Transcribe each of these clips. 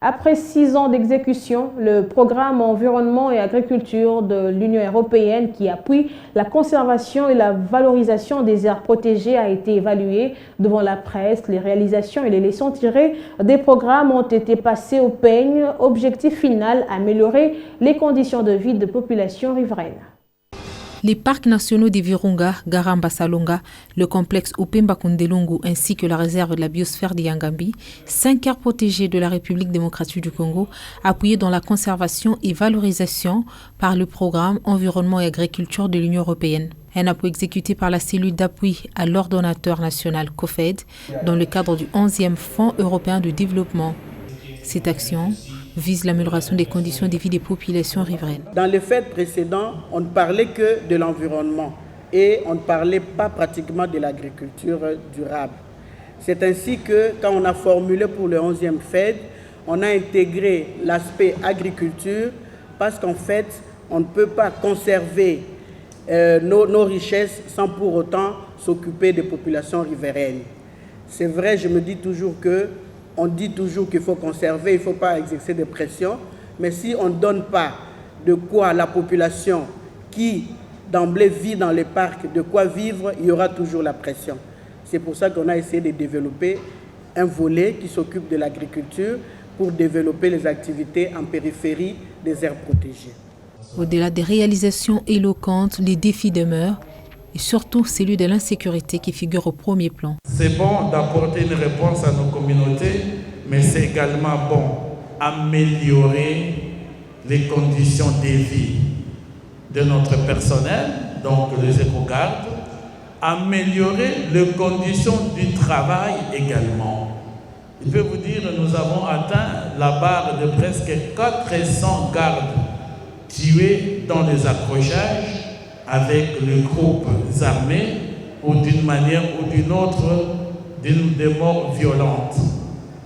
Après 6 ans d'exécution, le programme Environnement et Agriculture de l'Union européenne qui appuie la conservation et la valorisation des aires protégées a été évalué devant la presse. Les réalisations et les leçons tirées des programmes ont été passées au peigne. Objectif final, améliorer les conditions de vie de populations riveraines. Les parcs nationaux des Virunga, Garamba-Salonga, le complexe Upemba-Kundelungu ainsi que la réserve de la biosphère d'Yangambi, 5 aires protégées de la République démocratique du Congo, appuyées dans la conservation et valorisation par le programme Environnement et Agriculture de l'Union européenne. Un appui exécuté par la cellule d'appui à l'ordonnateur national COFED dans le cadre du 11e Fonds européen de développement. Cette action vise l'amélioration des conditions de vie des populations riveraines. Dans les faits précédents, on ne parlait que de l'environnement et on ne parlait pas pratiquement de l'agriculture durable. C'est ainsi que, quand on a formulé pour le 11e FED, on a intégré l'aspect agriculture parce qu'en fait, on ne peut pas conserver nos richesses sans pour autant s'occuper des populations riveraines. C'est vrai, je me dis toujours que on dit toujours qu'il faut conserver, il ne faut pas exercer de pression, mais si on ne donne pas de quoi à la population qui d'emblée vit dans les parcs, de quoi vivre, il y aura toujours la pression. C'est pour ça qu'on a essayé de développer un volet qui s'occupe de l'agriculture pour développer les activités en périphérie des aires protégées. Au-delà des réalisations éloquentes, les défis demeurent, et surtout celui de l'insécurité qui figure au premier plan. C'est bon d'apporter une réponse à nos communautés, mais c'est également bon d'améliorer les conditions de vie de notre personnel, donc les éco-gardes, améliorer les conditions du travail également. Je peux vous dire que nous avons atteint la barre de presque 400 gardes tués dans les accrochages avec les groupes armés ou d'une manière ou d'une autre, des morts violentes.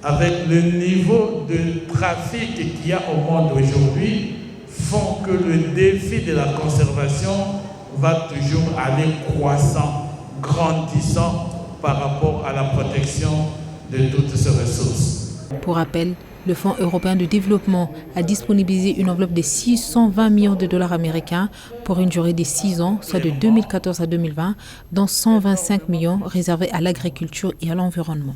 Avec le niveau de trafic qu'il y a au monde aujourd'hui, font que le défi de la conservation va toujours aller croissant, grandissant par rapport à la protection de toutes ces ressources. Pour rappel, le Fonds européen de développement a disponibilisé une enveloppe de 620 millions de dollars américains pour une durée de 6 ans, soit de 2014 à 2020, dont 125 millions réservés à l'agriculture et à l'environnement.